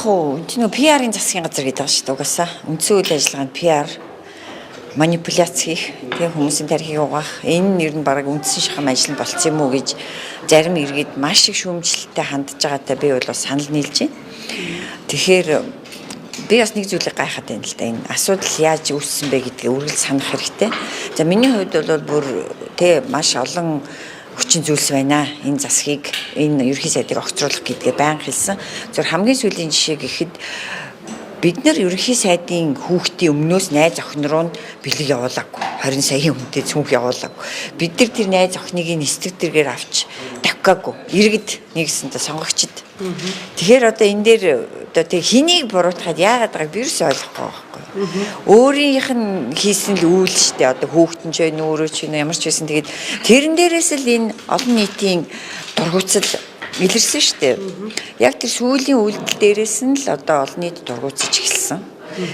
уу энэ PR-ын засгийн газар гэдэг байгаа шүү дээ. Угаасаа үндсэн үйл ажиллагаанд PR манипуляц хийх, тийм хүмүүсийн тархийг угаах энэ ер нь бараг үндсэн шахам ажил нь болцсон юм уу гэж зарим иргэд маш их шүүмжлэлтэй хандж байгаатай би бол бас санал нийлж байна. Тэгэхээр би бас нэг зүйлийг гайхаад байна л да. Энэ асуудал яаж үүссэн бэ гэдгийг үргэлж санах хэрэгтэй. За миний хувьд бол бүр маш олон хүчин зүйлс байна. Энэ засгийг, энэ ерөнхий сайдыг огцруулах гэдгээ байнга хэлсэн. Зөв хамгийн сүүлийн жишээ гэхэд бид нар ерөнхий сайдын хүүхдийн өмнөөс найз охин руу бэлэг явуулаагүй. 20 саяын хүнтэй цүнх явуулаагүй. Бид нар тэр найз охиныг нэстэг дэргээр авч давхгаагүй. Иргэд нэгсэнтэй сонгогчд. Тэгэхээр одоо энэ дээр одоо тэг хэнийг буруутгаад яагаад байгааг би юус ойлгохгүй байхгүй. Өөрийнх нь хийсэн л үйл шүү дээ. Одоо хүүхдэн ч вэ, нүүрөө ч вэ, ямар ч байсан тэгээд тэрэн дээрээс л энэ олон нийтийн дургуутсал илэрсэн шүү дээ. Яг тэр сүүлийн үйлдэл дээрээс нь л одоо олон нийт дургуутсаж эхэлсэн.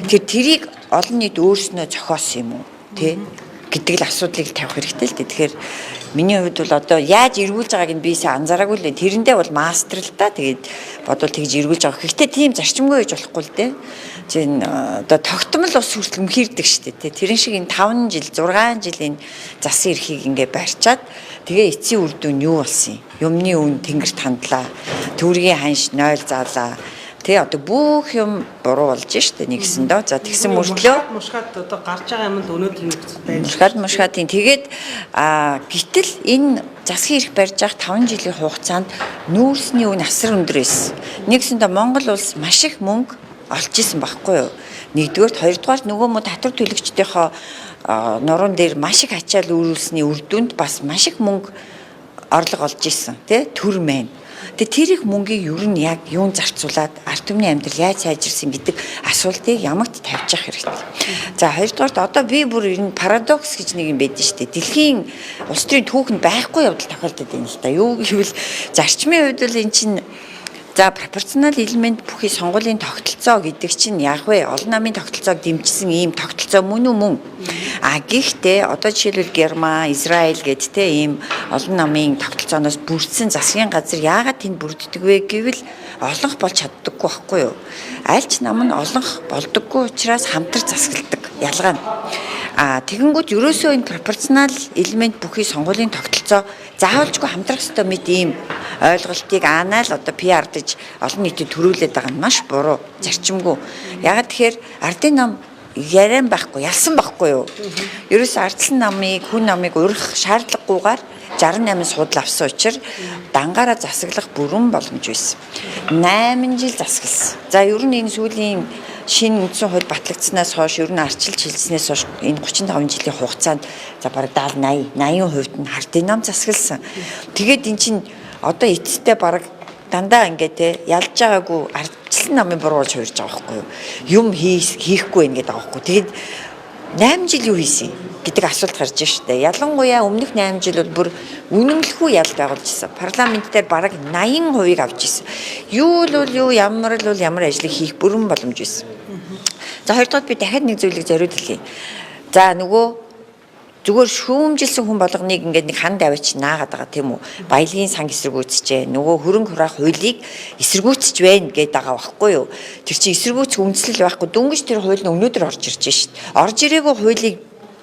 Тэгэхээр тэрийг олон нийт өөрснөө зохиосон юм уу тий гэдэг л асуудлыг тавих хэрэгтэй л дээ. Тэгэхээр миний хувьд бол одоо яаж эргүүлж байгааг нь би сайн анзаараагүй л дээ. Тэрэндээ бол мастер л да. Тэгээд бодвол тэгж эргүүлж байгаа. Гэхдээ тийм зарчимгүй гэж болохгүй л дээ. Чин одоо тогтмол ус хүртэл өмхийрдэг шүү дээ. Тэрэн шиг энэ 5 жил 6 жилийн засын эрхийг ингээ барьчаад тэгээ эцсийн үр дүн юу болсон юм? Юмны үн тэнгэрт хандлаа. Төвргийн ханш 0 заалаа. Тэ одоо бүх юм буруу болж штэ нэгсэн доо. За тэгсэн мөртлөө мушгаад одоо гарч байгаа юм л өнөөдөр хэрэгцээтэй. Мушгаадын тэгээд гítэл энэ засгийн эрх барьж явах 5 жилийн хугацаанд нүүрсний үн асар өндөр байсан. Нэгсэндээ Монгол улс маш их мөнгө олж исэн байхгүй юу? Нэгдүгээр, хоёрдугаар нөгөө татвар төлөгчдийнхоо нуруунд дээр маш их ачаал үүрүүлсний үр дүнд бас маш их мөнгө орлого олж исэн тий төр мэн. Тэгээ тэр их мөнгийг ер нь яг юун зарцуулаад ард түмний амьдрал яаж сайжирсан гэдэг асуултыг ямагт тавьж явах хэрэгтэй. За хоёрдугаар одоо би бүр энэ парадокс гэж нэг юм байдаг шүү дээ. Дэлхийн улс төрийн түүхэнд байхгүй явдал тохиолдод байна л да. Юу гэвэл зарчмын хувьд бол эн чинь за пропорционал элемент бүхий сонгуулийн тогтолцоо гэдэг чинь яг вэ олон намын тогтолцоог дэмжсэн ийм тогтолцоо мөн үү мөн. Гэхдээ одоо жишээлбэл Герман, Израиль гэд ийм олон намын тогтолцооноос бүрдсэн засгийн газар яагаад тэнд бүрддэг вэ гэвэл олонх болж чаддаггүй байхгүй юу? Аль ч нам нь олонх болдоггүй учраас хамтар засгалдаг. Ялгаа нь. Тэгэнгүүт ерөөсөө энэ пропорционал элемент бүхий сонгуулийн тогтолцоо заавалжгүй хамтрах ёстой мэт ийм ойлголтыг анаа л одоо PR-дж олон нийтэд төрүүлээд байгаа нь маш буруу, зарчимгүй. Ягаад тэгэхээр ардын нам яриан байхгүй, ялсан байхгүй юу? Ерөөсөө ардсан намыг, хүн намыг урих шаардлагагүйгээр 68 судал авсан учраас дангаараа засаглах бүрэн боломж байсан. 8 жил засагласан. За ер нь энэ сүүлийн шинэ үндсэн хууль батлагдсанаас хойш ер нь арчилж хэлснээс хойш энэ 35 жилийн хугацаанд за бараг 70-80% нь ардын нам засагласан. Тэгээд эн чинь одоо эцэстээ бараг дандаа ингээд ялж байгаагүй ардчилсан намын буруу болж хувирж байгаа байхгүй юу? Юм хийхгүй байна гэдэг байгаа байхгүй. Тэгээд 8 жил юу хийсэн гэдэг асуулт гарч байна шүү дээ. Ялангуяа өмнөх 8 жил бол бүр үнэмлэхүй ял байгуулж ирсэн. Парламент дээр бараг 80% авч ирсэн. Юу л юу ямар ажлыг хийх бүрэн боломж байсан. За хоёрдугаар би дахиад нэг зүйлийг зориуд хэлье. За нөгөө зүгээр шүүмжилсэн хүн болгоныг ингээд нэг ханд аваач наагаад байгаа тийм үү? Баялагын сан эсэргүүцчээ. Нөгөө хөрөнгө хураа хуулийг эсэргүүцэж байна гэдэг байгаа байхгүй юу? Тэр чинь эсэргүүцэх үндслэл байхгүй. Дөнгөж тэр хууль нь өнөөдөр орж ирж шít. Орж ирээгүй хуулийг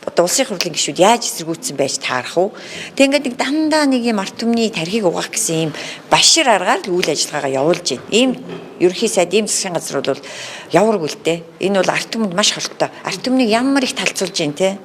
одоо улсын хурлын гишүүд яаж эсэргүүцсэн байж таарах уу? Тэг ингээд нэг дандаа нэг юм ард түмний тархийг угаах гэсэн юм башир аргаар л үйл ажиллагаагаа явуулж байна. Ийм ерөнхий сайд ийм засгийн газар бол яваргүй л дээ. Энэ бол ард түмэнд маш хортой. Ард түмнийг ямар их талцуулж байна те.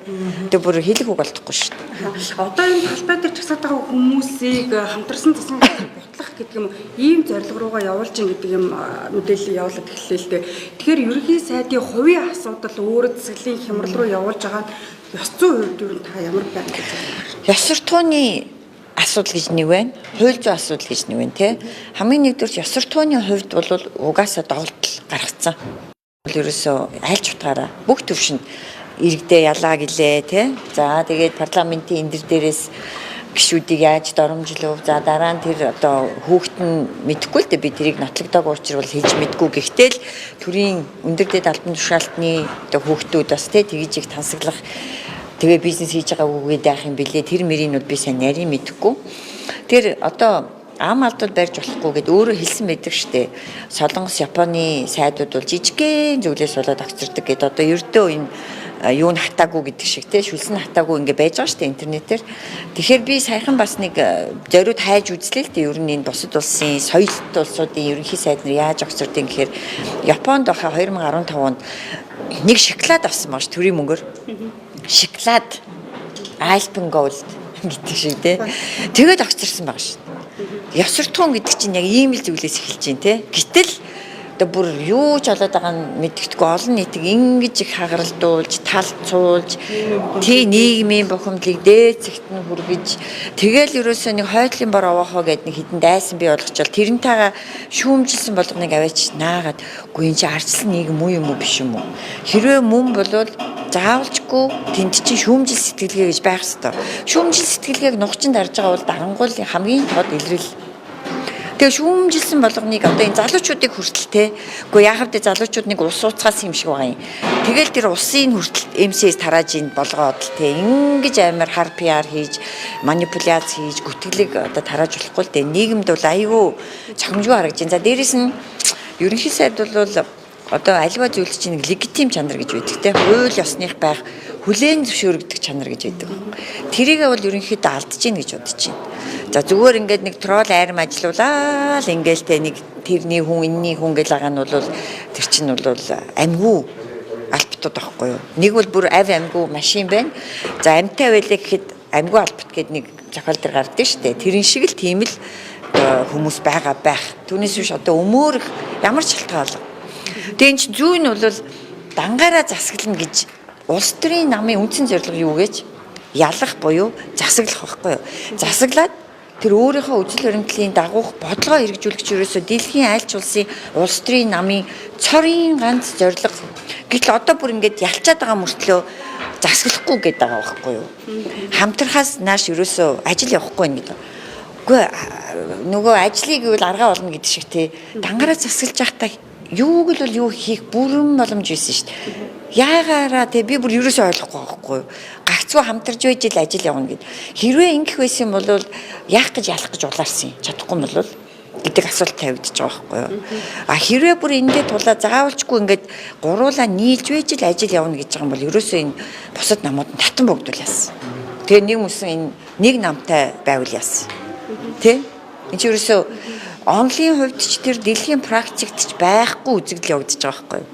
Тэг бүр хэлэх үг болдохгүй шүү дээ. Одоо энэ талбай дээр чагсаад байгаа хүмүүсийг хамтарсан засгийн газар бутлах гэдэг юм ийм зорилго руугаа явуулж ин гэдэг юм мэдээлэл явуулаад эхэллээ л дээ. Тэгэхээр ерөнхий сайдын хувийн асуудал өөрөө засаглалын хямрал руу явуулж байгаа нь ёс зүйн хувьд юу та ямар байна гэж байна? Ёс суртахууны асуудал гэж нэг байна. Хууль зүйн асуудал гэж нэг байна те. Хамгийн нэгдүгээр ёс суртахууны хувьд бол угаасаа доголдол гаргацсан. Ерөөсөө аль ч утгаараа бүх төвшөнд иргэдээ ялаа гэлээ те. За тэгээд парламентын энэ дээрээс гишүүдийг яаж доромжлов. За дараа нь тэр одоо хүүхэд нь мэдэхгүй л дээ би тэрийг нотлогдоогүй учраас хэлж мэдгүй. Гэхдээ л төрийн өндөр дэд албан тушаалтны одоо хүүхдүүд бас тэгж их тансаглах тэгээ бизнес хийж байгаа үгээд яах юм бэлээ. Тэр мөрийг нь би сайн нарийн мэдэхгүй. Тэр одоо ам алдвал барьж болохгүй гэд өөрөө хэлсэн байдаг штэ. Солонгос, Японы сайдууд бол жижигхэн зүйлээс болоод огцордог гэд одоо ердөө энэ юу н хатаагүй гэдэг шиг те шүлсэн хатаагүй ингээ байж байгаа штэ интернетээр. Тэгэхээр би саяхан бас нэг зориуд хайж үзлээ л дээ. Ер нь энэ бусад улсын соёлт улсуудын ерөнхий сайд нар яаж огцордгийг гэхээр Японд баха 2015 онд нэг шоколад авсан маш төрийн мөнгөөр. Шоколад Alpengold гэдэг шиг те. Тэгээд огцорсон байгаа шүү. Ёсортхон гэдэг чинь яг ийм л зүйлээс эхэлж байна те. Гэтэл одоо бүр юу ч болоод байгаа нь мэддэхгүй олон нийтийг ингэж их хагаралдуулж, талцуулж, тий нийгмийн бухимдлыг дээд зэгт нь хүргэж, тэгэл ерөөсөө нэг хойдлын бор овоохоо гэдэг нэг хідэн дайсан бий болгочвол тэрнтэйгээ шүүмжилсэн болгоныг аваач наагаад үгүй энэ чи арчсан нийгэм үү юм уу биш юм уу? Хэрвээ мөн болвол заавалжгүй тэнд чинь шүүмжил сэтгэлгээ гэж байх ёстой. Шүүмжил сэтгэлгээг нухчин дарж байгаа бол дарангуйлын хамгийн тод илрэл. Тэгээ шүүмжилсэн болгоныг одоо энэ залуучуудыг хүртэл те. Үгүй яахав дэ залуучууд нэг ус ууцгаас юм шиг байгаа юм. Тэгэл тэр усын хүртэл МС-с тарааж ин болгоод л те. Ингэж амар хар PR хийж, манипуляц хийж, гүтгэлэг одоо тарааж болохгүй л те. Нийгэмд бол айгүй цохимжгүй харагдаж байна. За дээрэс нь ерөнхий сайд бол одоо альва зүйл чинь нэг легитим чанар гэж байдаг те. Хууль ёсных байх, хүлээн зөвшөөрөгдөх чанар гэж байдаг. Тэрийгээ бол ерөнхийдөө алдаж гин гэж бодож байна. За зүгээр ингээд нэг трол айрам ажиллаулаа л ингээл те нэг тэрний хүн энэний хүн гэж байгаа нь бол тэр чинь бол амьгүй албатууд байхгүй юу. Нэг бол бүр амьгүй машин байна. За амьтай байлаа гэхэд амьгүй албат гэд нэг зохиол төр гардаг шүү дээ. Тэрэн шиг л тийм л хүмүүс байгаа байх. Түүнээс биш одоо өмөөрөх ямар ч шалтгаан алга. Тэгэн чи зүй нь бол дангаараа засаглана гэж улс төрийн намын үндсэн зорилго юу гэж ялах буюу засаглах байхгүй юу. Засаглаад тэр өөрийнхөө үзэл баримтлалын дагуух бодлогоо хэрэгжүүлэгч ерөөсөө дэлхийн аль ч улсын улс төрийн намын цорын ганц зорилго. Гэтэл одоо бүр ингээд ялчаад байгаа мөртлөө засаглахгүй гэдэг байгаа байхгүй юу. Хамтрахаас нааш ерөөсөө ажил явахгүй нэг гэдэг. Үгүй нөгөө ажлыг гэвэл аргаа болно гэдэг шиг те дангаараа засаглаж явахдаа юуг л бол юу хийх бүрэн боломж байсан шүү дээ. Яагаараа те би бүр ерөөсөө ойлгохгүй байхгүй юу. Гагцгүй хамтарч байж л ажил явна гэд. Хэрвээ ингэх байсан бол яах гэж ялах гэж улаарсан юм. Чадахгүй бол гэдэг асуулт тавигдчих байгаа байхгүй юу. А хэрвээ бүр ингээд тулаа заавалчгүй ингээд гуруулаа нийлж байж л ажил явна гэж байгаа юм бол ерөөсөө энэ бусад намууд нь татан богдвол яасан. Тэгээ нэг мөсөн энэ нэг намтай байвал яасан. Тэ? Энд чи ерөөсөө онлын хувьд ч тэр дэлхийн практикт ч байхгүй үзэгдэл явагдаж байгаа байхгүй юу.